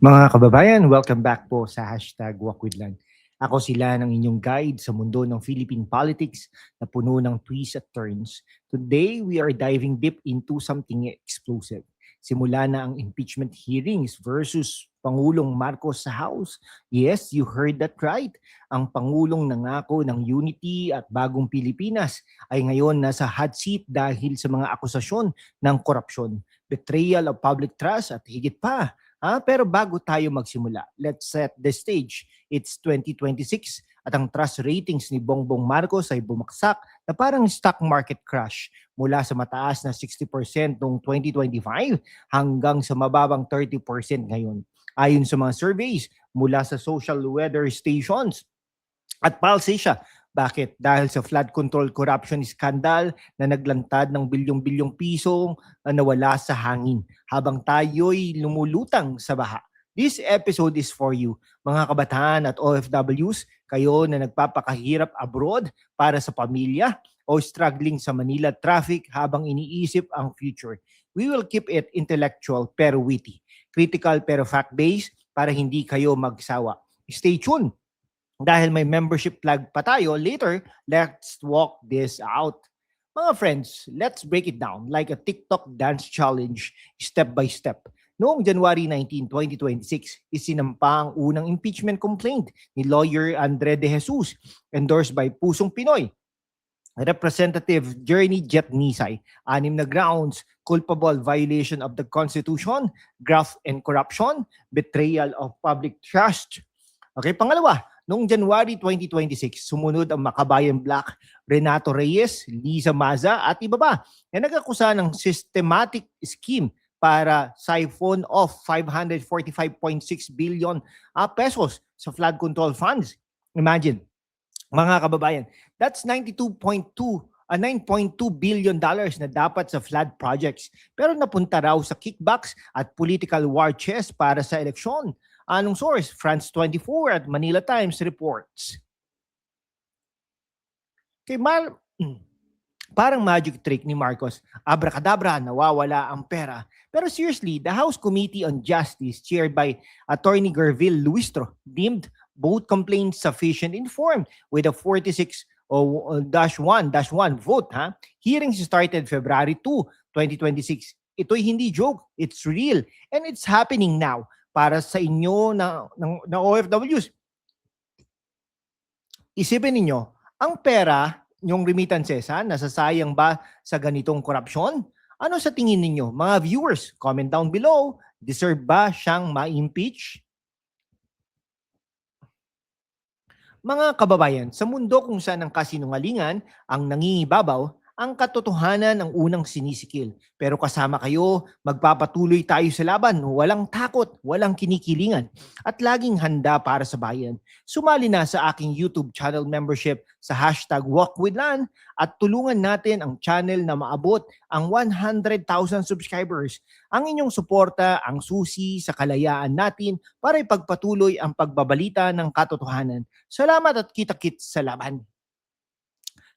Mga kababayan, welcome back po sa hashtag #WalkWithLan. Ako sila ng inyong guide sa mundo ng Philippine politics na puno ng twists at turns. Today, we are diving deep into something explosive. Simula na ang impeachment hearings versus Pangulong Marcos sa House. Yes, you heard that right. Ang Pangulong nangako ng unity at bagong Pilipinas ay ngayon nasa hot seat dahil sa mga akusasyon ng korupsyon, betrayal of public trust at higit pa. Pero bago tayo magsimula, let's set the stage. It's 2026 at ang trust ratings ni Bongbong Marcos ay bumaksak na parang stock market crash mula sa mataas na 60% noong 2025 hanggang sa mababang 30% ngayon. Ayon sa mga surveys mula sa social weather stations at Pulse. Bakit? Dahil sa flood control corruption scandal na naglantad ng bilyong-bilyong pisong nawala sa hangin habang tayo'y lumulutang sa baha. This episode is for you, mga kabataan at OFWs, kayo na nagpapakahirap abroad para sa pamilya o struggling sa Manila traffic habang iniisip ang future. We will keep it intellectual pero witty, critical pero fact-based para hindi kayo magsawa. Stay tuned! Dahil may membership plug pa tayo, later, let's walk this out. Mga friends, let's break it down like a TikTok dance challenge, step by step. Noong January 19, 2026, isinampa ang unang impeachment complaint ni lawyer Andre De Jesus, endorsed by Pusong Pinoy. Representative Journey Jet Nisay, 6 na grounds: culpable violation of the Constitution, graft and corruption, betrayal of public trust. Okay, pangalawa, noong January 2026, sumunod ang Makabayan Black, Renato Reyes, Liza Maza at iba pa na nag-akusa ng systematic scheme para siphon off 545.6 billion pesos sa flood control funds. Imagine, mga kababayan, that's 9.2 billion dollars na dapat sa flood projects pero napunta raw sa kickbacks at political war chest para sa eleksyon. Anong source? France 24 at Manila Times reports. Parang magic trick ni Marcos. Abracadabra, nawawala ang pera. Pero seriously, the House Committee on Justice chaired by Attorney Gerville Luistro deemed both complaints sufficient informed with a 46-1 vote. Hearings started February 2, 2026. Ito'y hindi joke. It's real. And it's happening now. Para sa inyo na OFWs. Isipin ninyo, ang pera, yung remittances, nasasayang ba sa ganitong korupsyon? Ano sa tingin ninyo? Mga viewers, comment down below. Deserve ba siyang ma-impeach? Mga kababayan, sa mundo kung saan ang kasinungalingan ang nangingibabaw, ang katotohanan ang unang sinisikil. Pero kasama kayo, magpapatuloy tayo sa laban, walang takot, walang kinikilingan, at laging handa para sa bayan. Sumali na sa aking YouTube channel membership sa hashtag #WalkWithLan at tulungan natin ang channel na maabot ang 100,000 subscribers. Ang inyong suporta ang susi sa kalayaan natin para ipagpatuloy ang pagbabalita ng katotohanan. Salamat at kita-kits sa laban.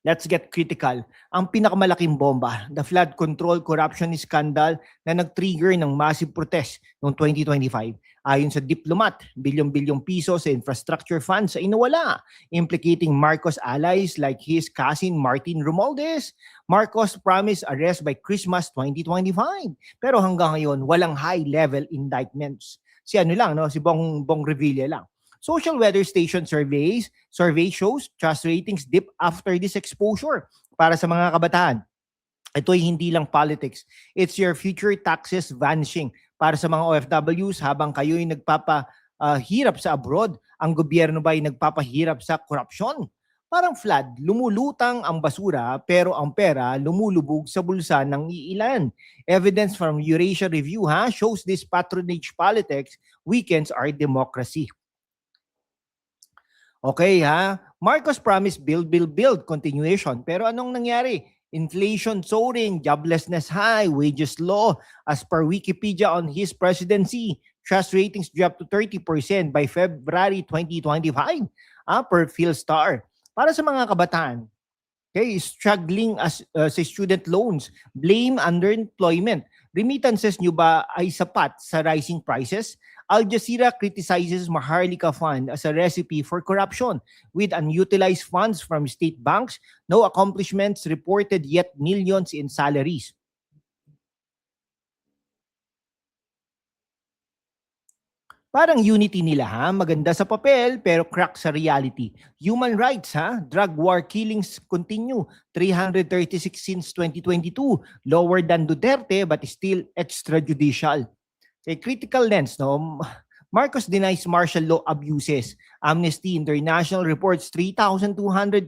Let's get critical. Ang pinakamalaking bomba, the flood control corruption scandal na nag-trigger ng massive protest noong 2025. Ayon sa diplomat, bilyong-bilyong piso sa infrastructure funds ay nawala, implicating Marcos allies like his cousin Martin Romualdez. Marcos promised arrest by Christmas 2025. Pero hanggang ngayon, walang high-level indictments. Si Bong Revilla lang. Social weather station survey shows trust ratings dip after this exposure para sa mga kabataan. Ito'y hindi lang politics. It's your future taxes vanishing para sa mga OFWs habang kayo'y nagpapahirap sa abroad. Ang gobyerno ba'y nagpapahirap sa korupsyon? Parang flood, lumulutang ang basura pero ang pera lumulubog sa bulsa ng iilan. Evidence from Eurasia Review shows this patronage politics weakens our democracy. Okay Marcos promised build, continuation. Pero anong nangyari? Inflation soaring, joblessness high, wages low. As per Wikipedia on his presidency, trust ratings dropped to 30% by February 2025 per Philstar. Para sa mga kabataan, struggling sa student loans, blame underemployment. Remittances nyo ba ay sapat sa rising prices? Al Jazeera criticizes Maharlika Fund as a recipe for corruption with unutilized funds from state banks, no accomplishments reported yet millions in salaries. Parang unity nila ha, maganda sa papel pero crack sa reality. Human rights ha, drug war killings continue, 336 since 2022, lower than Duterte but still extrajudicial. A critical lens, no? Marcos denies martial law abuses. Amnesty International reports 3,200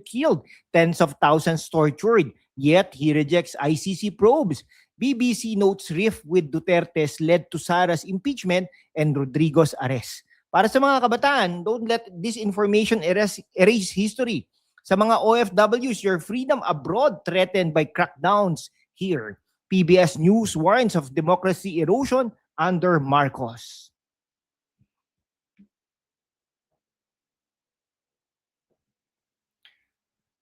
killed, tens of thousands tortured. Yet he rejects ICC probes. BBC notes rift with Duterte's led to Sara's impeachment and Rodrigo's arrest. Para sa mga kabataan, don't let this information erase history. Sa mga OFWs, your freedom abroad threatened by crackdowns here. PBS News warns of democracy erosion under Marcos.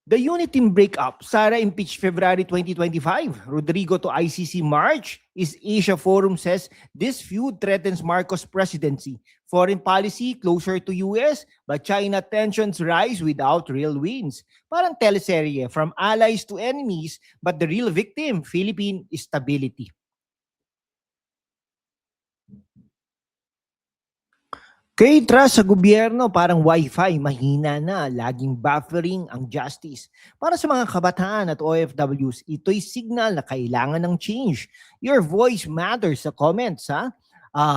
The unit team breakup, Sara impeached February 2025. Rodrigo to ICC March. Is Asia Forum says this feud threatens Marcos' presidency. Foreign policy closer to US, but China tensions rise without real wins. Parang teleserye, from allies to enemies, but the real victim, Philippine stability. Kay trust sa gobyerno, parang wifi, mahina na, laging buffering ang justice. Para sa mga kabataan at OFWs, ito'y signal na kailangan ng change. Your voice matters sa comments, ha?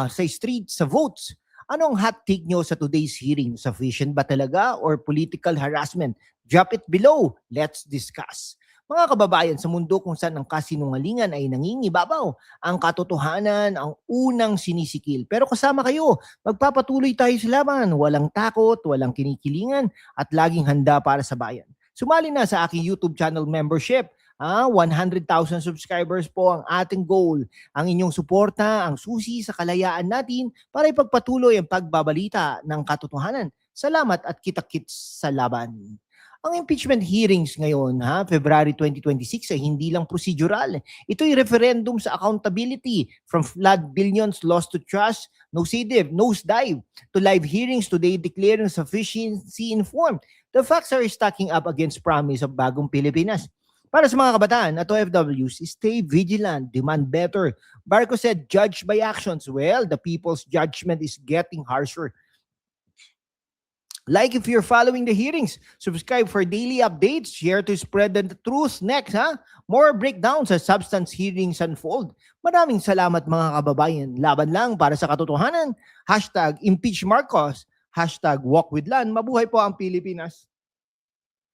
Sa street, sa votes. Anong hot take nyo sa today's hearing? Sufficient ba talaga or political harassment? Drop it below. Let's discuss. Mga kababayan, sa mundo kung saan ang kasinungalingan ay nangingibabaw, ang katotohanan ang unang sinisikil. Pero kasama kayo, magpapatuloy tayo sa laban, walang takot, walang kinikilingan, at laging handa para sa bayan. Sumali na sa aking YouTube channel membership. 100,000 subscribers po ang ating goal. Ang inyong suporta, ang susi sa kalayaan natin para ipagpatuloy ang pagbabalita ng katotohanan. Salamat at kita-kits sa laban. Ang impeachment hearings ngayon, February 2026, ay hindi lang procedural. Ito'y referendum sa accountability, from flood billions lost to trust, nosedive, to live hearings today declaring sufficiency informed. The facts are stacking up against promise of bagong Pilipinas. Para sa mga kabataan at OFWs, stay vigilant, demand better. Marcos said, judge by actions. Well, the people's judgment is getting harsher. Like if you're following the hearings, subscribe for daily updates, share to spread the truth. Next, more breakdowns as substance hearings unfold. Maraming salamat mga kababayan. Laban lang para sa katotohanan. #impeach Marcos. #walkwithlan. Mabuhay po ang Pilipinas.